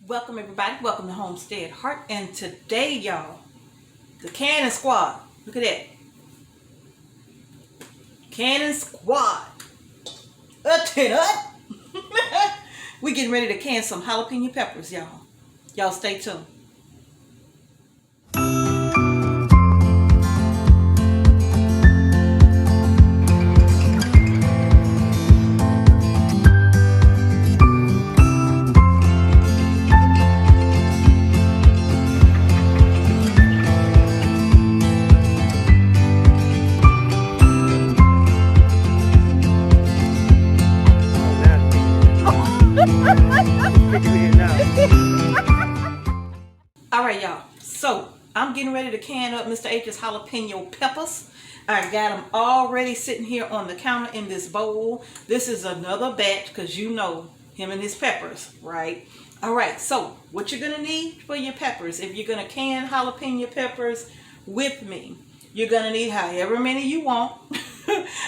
Welcome everybody, welcome to Homestead Heart, and today y'all, the Cannon Squad, look at that, Cannon Squad, we getting ready to can some jalapeno peppers, y'all stay tuned. Alright y'all, so I'm getting ready to can up Mr. H's jalapeno peppers. I got them already sitting here on the counter in this bowl. This is another batch because you know him and his peppers, right? Alright, so what you're going to need for your peppers, if you're going to can jalapeno peppers with me, you're going to need however many you want.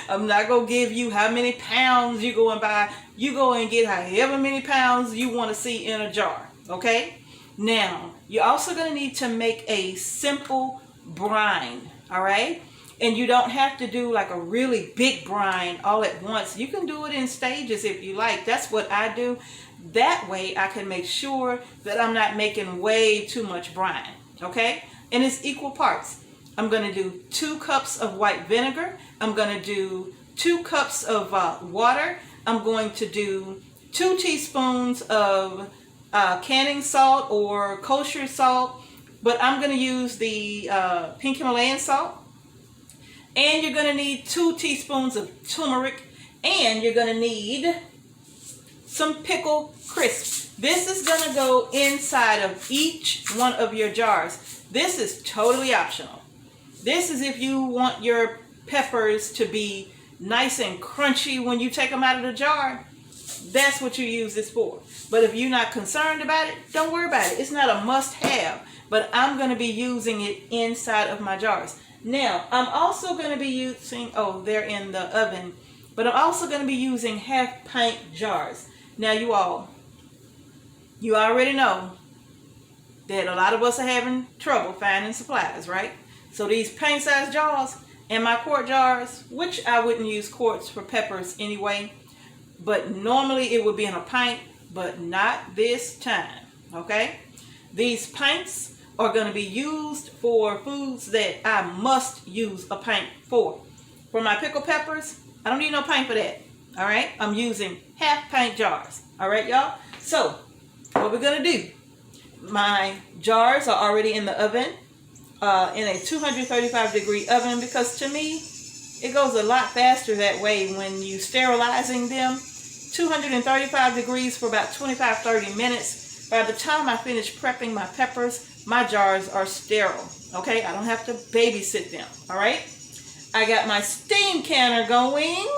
I'm not going to give you how many pounds you go and buy. You go and get however many pounds you want to see in a jar, okay? Now, you're also going to need to make a simple brine, all right? And you don't have to do like a really big brine all at once. You can do it in stages if you like. That's what I do. That way I can make sure that I'm not making way too much brine, okay? And it's equal parts. I'm going to do 2 cups of white vinegar. I'm going to do 2 cups of water. I'm going to do 2 teaspoons of canning salt or kosher salt, but I'm going to use the pink Himalayan salt. And you're going to need 2 teaspoons of turmeric, and you're going to need some pickle crisp. This is going to go inside of each one of your jars. This is totally optional. This is if you want your peppers to be nice and crunchy when you take them out of the jar. That's what you use this for. But if you're not concerned about it, don't worry about it. It's not a must-have, but I'm going to be using it inside of my jars. Now, I'm also going to be using, oh, they're in the oven, but I'm also going to be using half-pint jars. Now, you already know that a lot of us are having trouble finding supplies, right? So these pint-sized jars and my quart jars, which I wouldn't use quarts for peppers anyway, but normally it would be in a pint, but not this time, okay? These pints are going to be used for foods that I must use a pint for. For my pickled peppers, I don't need no pint for that, all right? I'm using half-pint jars, all right, y'all? So, what we're going to do, my jars are already in the oven, in a 235-degree oven, because to me, it goes a lot faster that way when you sterilizing them. 235 degrees for about 25-30 minutes. By the time I finish prepping my peppers, my jars are sterile, okay? I don't have to babysit them, all right? I got my steam canner going.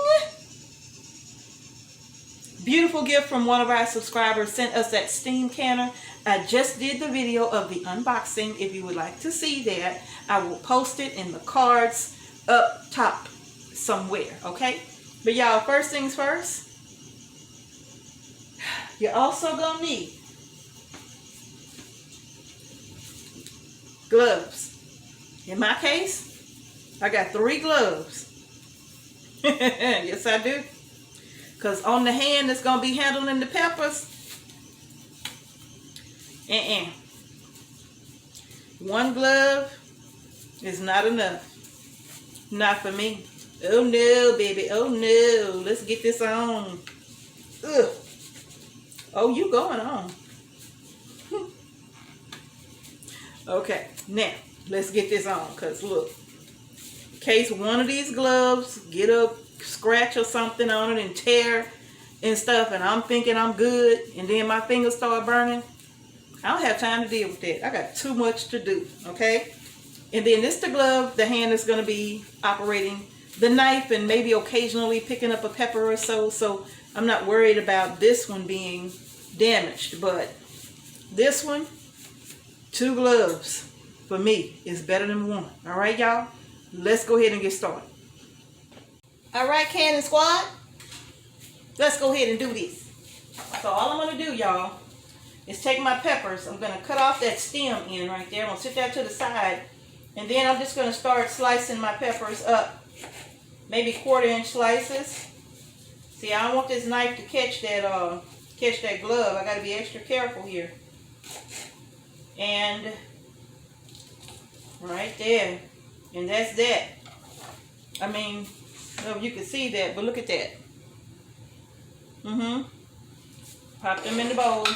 Beautiful gift from one of our subscribers sent us that steam canner. I just did the video of the unboxing. If you would like to see that, I will post it in the cards up top somewhere, okay? But y'all, first things first, you're also going to need gloves. In my case, I got 3 gloves. Yes, I do. Because on the hand that's going to be handling the peppers, one glove is not enough. Not for me. Oh no, baby. Oh no. Let's get this on. Ugh. Oh, you going on. Okay, now let's get this on, because look, in case one of these gloves get a scratch or something on it and tear and stuff, and I'm thinking I'm good, and then my fingers start burning, I don't have time to deal with that. I got too much to do, okay? And then this the glove, the hand is going to be operating the knife and maybe occasionally picking up a pepper or so, so I'm not worried about this one being damaged. But this one, 2 gloves for me is better than 1. All right, y'all? Let's go ahead and get started. All right, Cannon Squad, let's go ahead and do this. So all I'm going to do, y'all, is take my peppers. I'm going to cut off that stem end right there. I'm going to sit that to the side. And then I'm just going to start slicing my peppers up. Maybe 1/4-inch slices. See, I don't want this knife to catch that glove. I got to be extra careful here. And right there. And that's that. I mean, I don't know if you can see that, but look at that. Pop them in the bowl.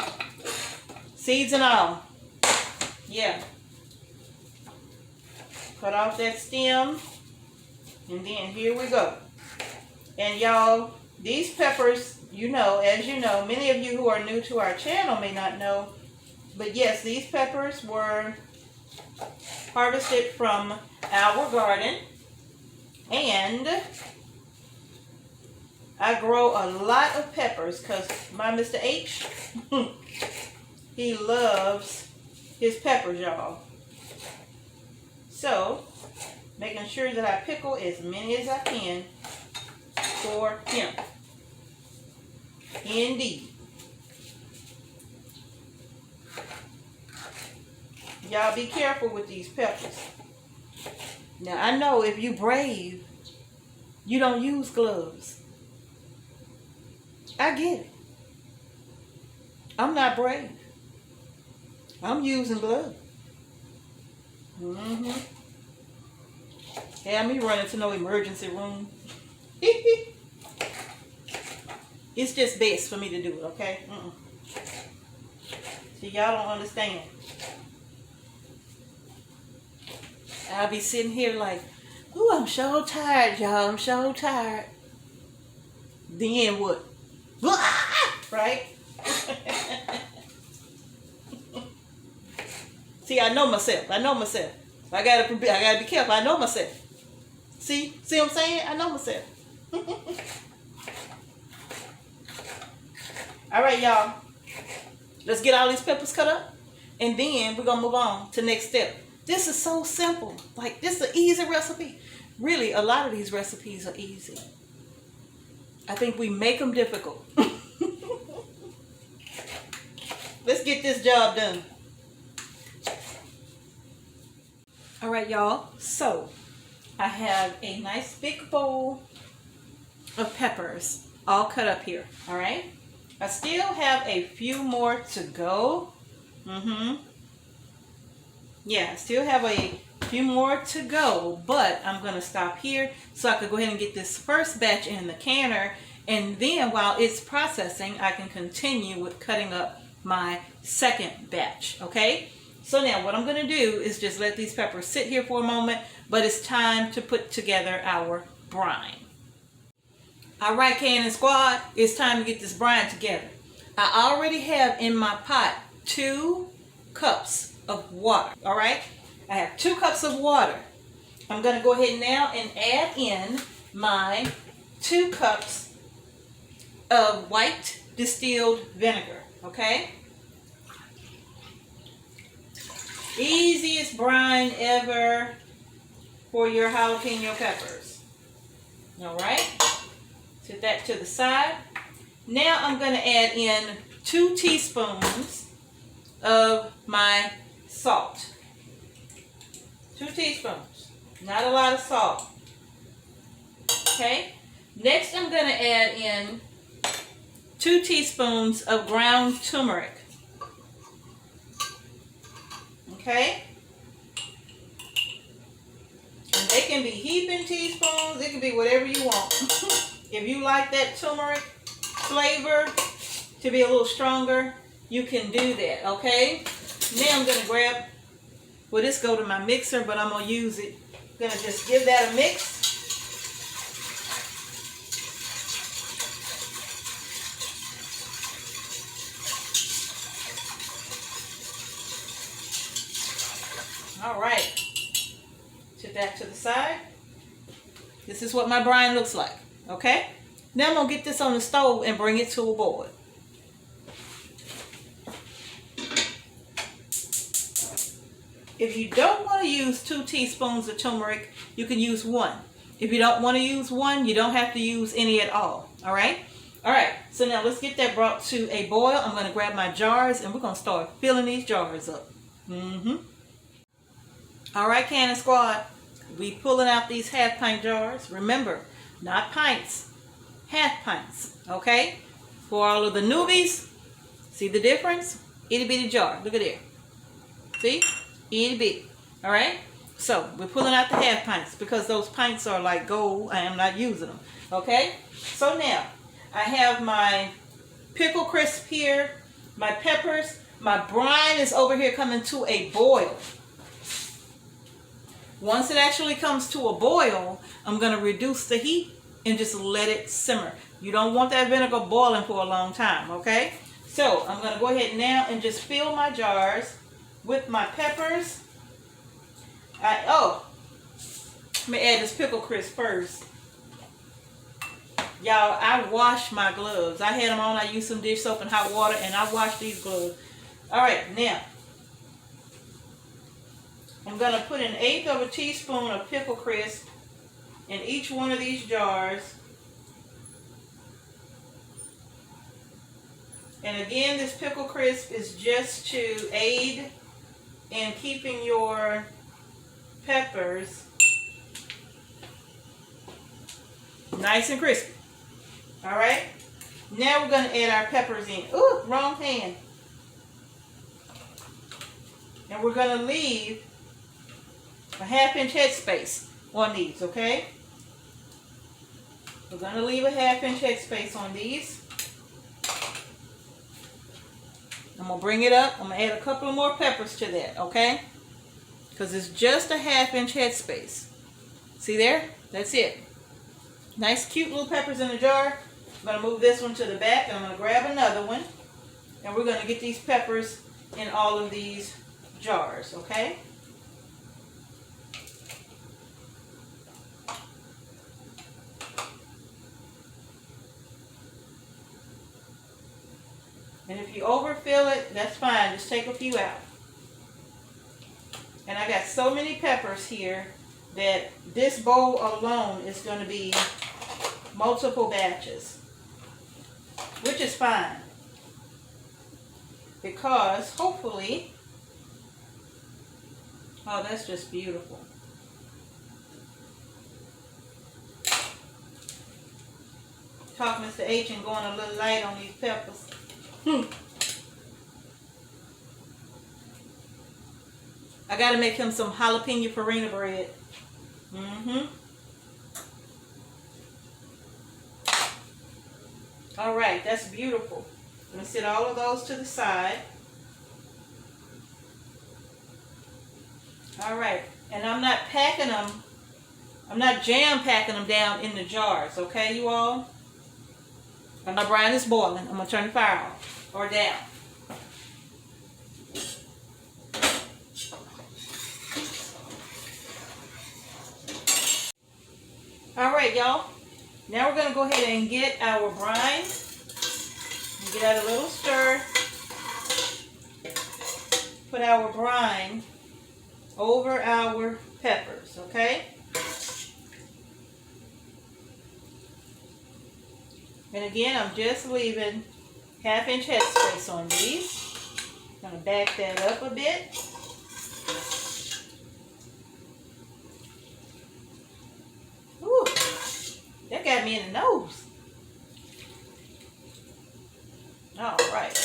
Seeds and all. Yeah. Cut off that stem. And then here we go. And y'all, these peppers, you know, as you know, many of you who are new to our channel may not know, but yes, these peppers were harvested from our garden. And I grow a lot of peppers because my Mr. H, he loves his peppers, y'all. So, making sure that I pickle as many as I can for him. Indeed. Y'all be careful with these peppers. Now, I know if you brave, you don't use gloves. I get it. I'm not brave. I'm using gloves. Have me running to no emergency room. It's just best for me to do it, okay? See, y'all don't understand. I'll be sitting here like, ooh, I'm so tired, y'all. I'm so tired. Then what? Right? See, I know myself. I know myself. I gotta be careful. I know myself. See what I'm saying? I know myself. All right, y'all. Let's get all these peppers cut up, and then we're gonna move on to the next step. This is so simple. Like, this is an easy recipe. Really, a lot of these recipes are easy. I think we make them difficult. Let's get this job done. All right, y'all. So, I have a nice big bowl of peppers all cut up here. All right. I still have a few more to go. Yeah, I still have a few more to go, but I'm going to stop here so I can go ahead and get this first batch in the canner, and then while it's processing, I can continue with cutting up my second batch, okay? So now what I'm going to do is just let these peppers sit here for a moment, but it's time to put together our brine. All right, Cannon Squad, it's time to get this brine together. I already have in my pot 2 cups of water, all right? I have 2 cups of water. I'm going to go ahead now and add in my 2 cups of white distilled vinegar, okay? Easiest brine ever for your jalapeno peppers. All right? Set that to the side. Now I'm going to add in 2 teaspoons of my salt. 2 teaspoons. Not a lot of salt. Okay? Next I'm going to add in 2 teaspoons of ground turmeric. Okay? And they can be heaping teaspoons. It can be whatever you want. If you like that turmeric flavor to be a little stronger, you can do that, okay? Now I'm going to grab, well, this go to my mixer, but I'm going to use it. I'm going to just give that a mix. All right. Set that to the side. This is what my brine looks like, okay? Now I'm going to get this on the stove and bring it to a boil. If you don't want to use 2 teaspoons of turmeric, you can use 1. If you don't want to use 1, you don't have to use any at all. All right? All right, so now let's get that brought to a boil. I'm going to grab my jars and we're going to start filling these jars up. All right, Cannon Squad, we pulling out these half pint jars. Remember, not pints, half pints, okay? For all of the newbies, see the difference? Itty bitty jar, look at there. See? Itty bitty, all right? So we're pulling out the half pints because those pints are like gold. I am not using them, okay? So now, I have my pickle crisp here, my peppers, my brine is over here coming to a boil. Once it actually comes to a boil, I'm going to reduce the heat and just let it simmer. You don't want that vinegar boiling for a long time, okay? So I'm going to go ahead now and just fill my jars with my peppers. Let me add this pickle crisp first. Y'all, I washed my gloves. I had them on. I used some dish soap and hot water, and I washed these gloves. All right, now I'm going to put 1/8 of a teaspoon of pickle crisp in each one of these jars. And again, this pickle crisp is just to aid in keeping your peppers nice and crispy. All right, now we're going to add our peppers in. Ooh, wrong hand. And we're going to leave a 1/2 inch headspace on these, okay? We're going to leave a 1/2 inch headspace on these. I'm going to bring it up. I'm going to add a couple of more peppers to that, okay? Because it's just a 1/2 inch headspace. See there? That's it. Nice, cute little peppers in the jar. I'm going to move this one to the back, and I'm going to grab another one. And we're going to get these peppers in all of these jars, okay? And if you overfill it, that's fine. Just take a few out. And I got so many peppers here that this bowl alone is going to be multiple batches. Which is fine. Because hopefully, oh, that's just beautiful. Talk Mr. H and going a little light on these peppers. I got to make him some jalapeno farina bread. All right, that's beautiful. I'm going to set all of those to the side. All right, and I'm not packing them. I'm not jam packing them down in the jars, okay, you all? And my brine is boiling. I'm going to turn the fire off or down. All right, y'all. Now we're going to go ahead and get our brine. Get out a little stir. Put our brine over our peppers, okay? And again, I'm just leaving 1/2 inch headspace on these. I'm going to back that up a bit. Ooh, that got me in the nose. All right.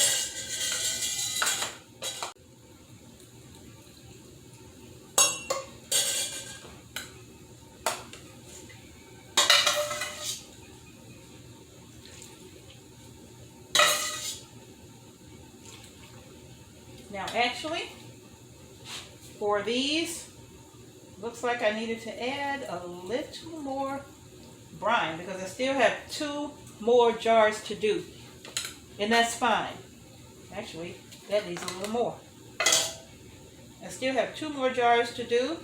Now actually, for these, looks like I needed to add a little more brine because I still have 2 more jars to do. And that's fine. Actually, that needs a little more. I still have 2 more jars to do.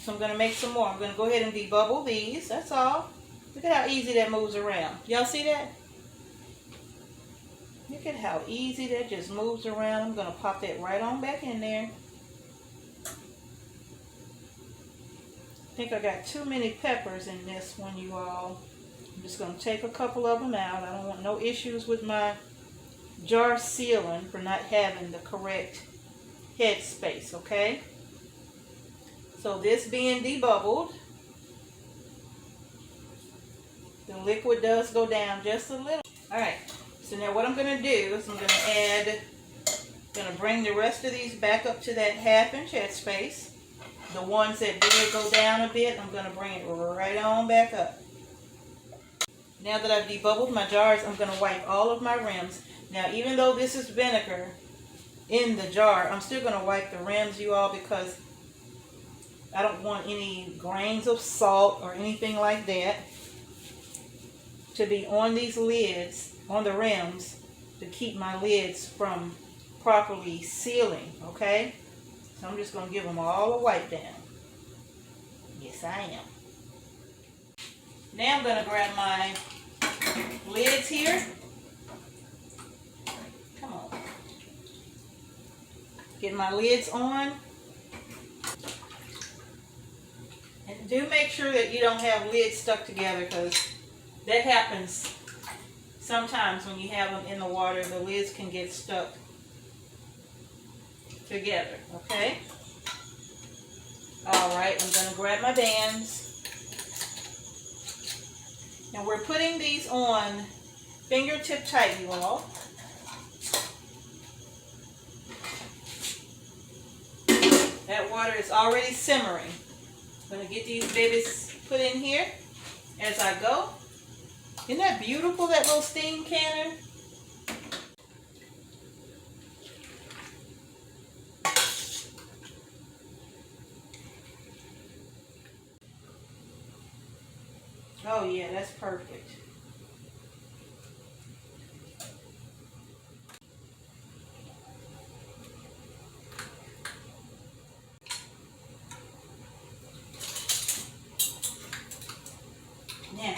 So I'm going to make some more. I'm going to go ahead and debubble these. That's all. Look at how easy that moves around. Y'all see that? Look at how easy that just moves around. I'm going to pop that right on back in there. I think I got too many peppers in this one, you all. I'm just going to take a couple of them out. I don't want no issues with my jar sealing for not having the correct head space, okay? So this being debubbled, the liquid does go down just a little. Alright, so now what I'm going to do is I'm going to bring the rest of these back up to that 1/2 inch head space. The ones that did go down a bit, I'm going to bring it right on back up. Now that I've debubbled my jars, I'm going to wipe all of my rims. Now, even though this is vinegar in the jar, I'm still going to wipe the rims, you all, because I don't want any grains of salt or anything like that to be on these lids, on the rims, to keep my lids from properly sealing, okay? So I'm just going to give them all a wipe down. Yes, I am. Now I'm going to grab my lids here. Come on. Get my lids on. And do make sure that you don't have lids stuck together, because that happens sometimes when you have them in the water. The lids can get stuck together, okay? Alright, I'm going to grab my bands. Now we're putting these on fingertip tight, you all. That water is already simmering. I'm going to get these babies put in here as I go. Isn't that beautiful, that little steam canner? Oh yeah, that's perfect. Now,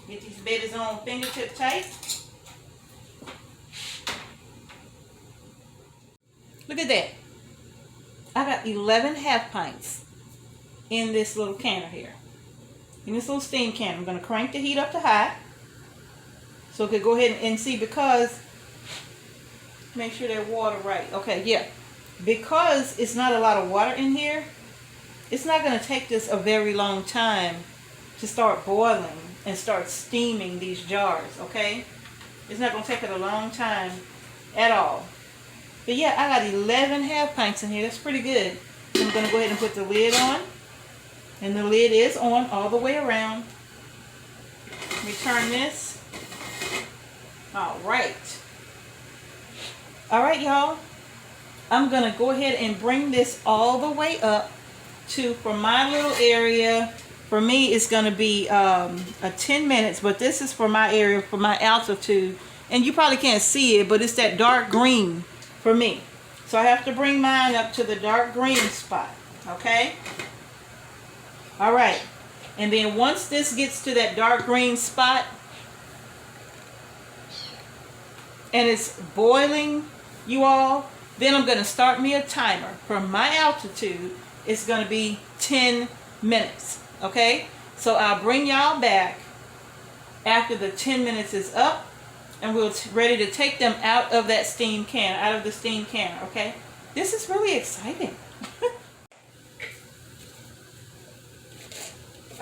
get these babies on fingertip tight. Look at that. I got 11 half pints in this little canner here. In this little steam can. I'm going to crank the heat up to high so it could go ahead and see, because make sure that water right. Okay, yeah. Because it's not a lot of water in here, it's not going to take this a very long time to start boiling and start steaming these jars, okay? It's not going to take it a long time at all. But yeah, I got 11 half pints in here. That's pretty good. I'm going to go ahead and put the lid on. And the lid is on all the way around. Let me turn this. Alright. Alright, y'all. I'm going to go ahead and bring this all the way up to, for my little area, for me it's going to be a 10 minutes, but this is for my area, for my altitude. And you probably can't see it, but it's that dark green for me. So I have to bring mine up to the dark green spot. Okay? Alright, and then once this gets to that dark green spot and it's boiling, you all, then I'm going to start me a timer. From my altitude, it's going to be 10 minutes, okay? So I'll bring y'all back after the 10 minutes is up, and we're ready to take them out of that steam can, out of the steam canner, okay? This is really exciting.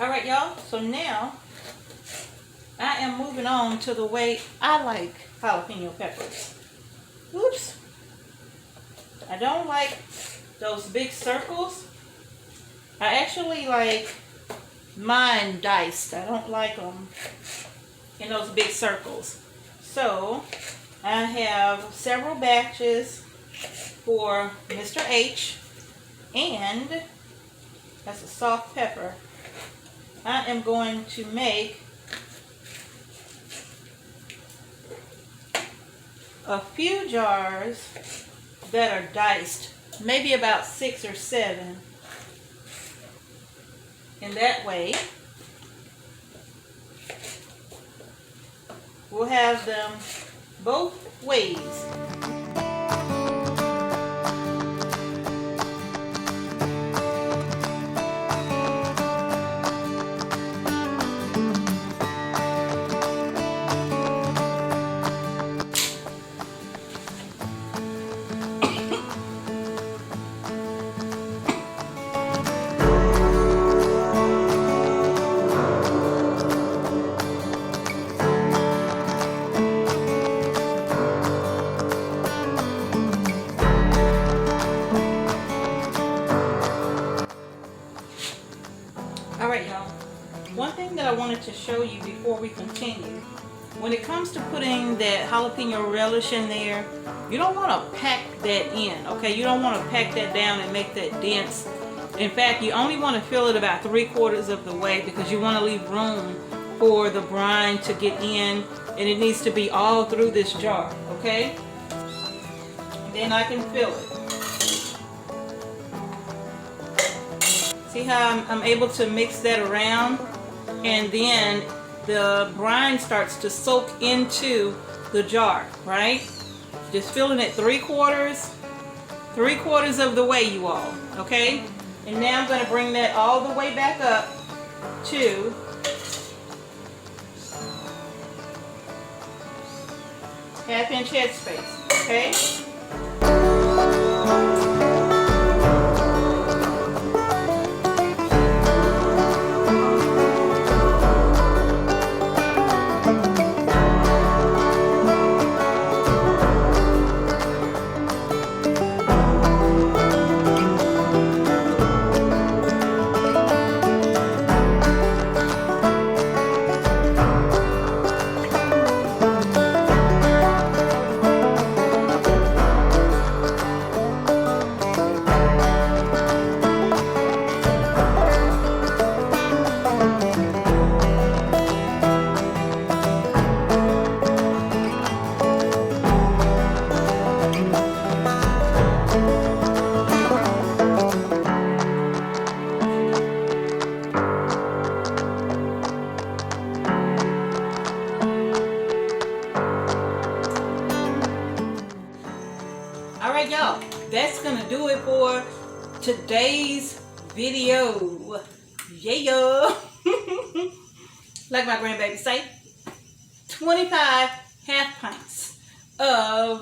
Alright, y'all, so now I am moving on to the way I like jalapeno peppers. Oops. I don't like those big circles. I actually like mine diced. I don't like them in those big circles. So I have several batches for Mr. H, and that's a soft pepper. I am going to make a few jars that are diced, maybe about 6 or 7. In that way, we'll have them both ways. show you before we continue. When it comes to putting that jalapeno relish in there, you don't want to pack that in, okay? You don't want to pack that down and make that dense. In fact, you only want to fill it about 3/4 of the way because you want to leave room for the brine to get in, and it needs to be all through this jar, okay? Then I can fill it. See how I'm able to mix that around? And then the brine starts to soak into the jar, right? Just filling it 3/4 of the way, you all, okay? And now I'm going to bring that all the way back up to 1/2 inch headspace, okay? Alright y'all, that's gonna do it for today's video. Yeah. Like my grandbaby say, 25 half pints of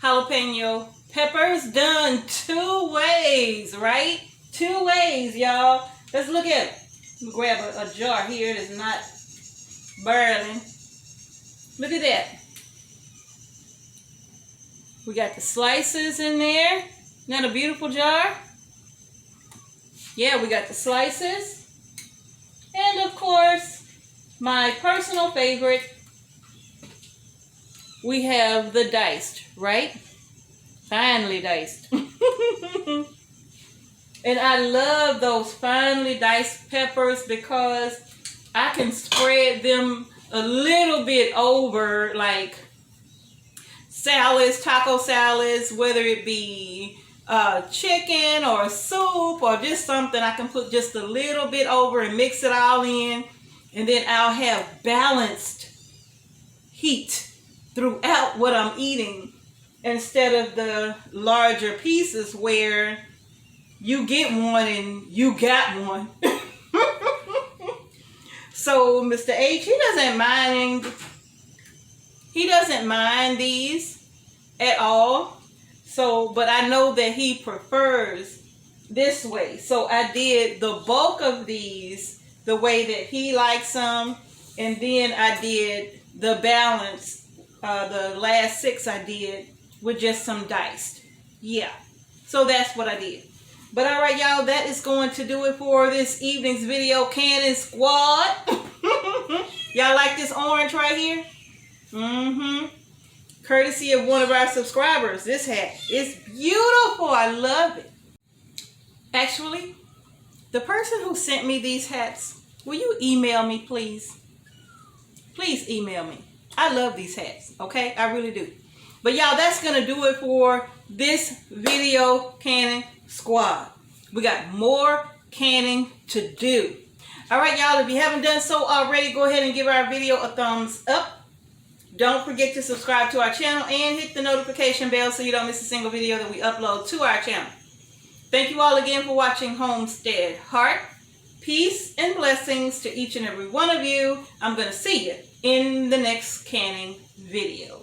jalapeno peppers done 2 ways, right? 2 ways, y'all. Let's look at it. Let me grab a jar here that's not burning. Look at that. We got the slices in there. Isn't that a beautiful jar? Yeah, we got the slices. And of course, my personal favorite, we have the diced, right? Finely diced. And I love those finely diced peppers because I can spread them a little bit over, like salads, taco salads, whether it be chicken or soup or just something. I can put just a little bit over and mix it all in, and then I'll have balanced heat throughout what I'm eating instead of the larger pieces where you get one and you got one. So Mr. H, he doesn't mind these at all. So, but I know that he prefers this way. So I did the bulk of these the way that he likes them, and then I did the balance, the last 6 I did with just some diced. Yeah, so that's what I did. But all right, y'all, that is going to do it for this evening's video, Cannon Squad. Y'all like this orange right here? Courtesy of one of our subscribers. This hat is beautiful. I love it. Actually, the person who sent me these hats, will you email me, please? Please email me. I love these hats, okay? I really do. But y'all, that's going to do it for this video, Cannon Squad. We got more canning to do. All right, y'all, if you haven't done so already, go ahead and give our video a thumbs up. Don't forget to subscribe to our channel and hit the notification bell so you don't miss a single video that we upload to our channel. Thank you all again for watching Homestead Heart. Peace and blessings to each and every one of you. I'm going to see you in the next canning video.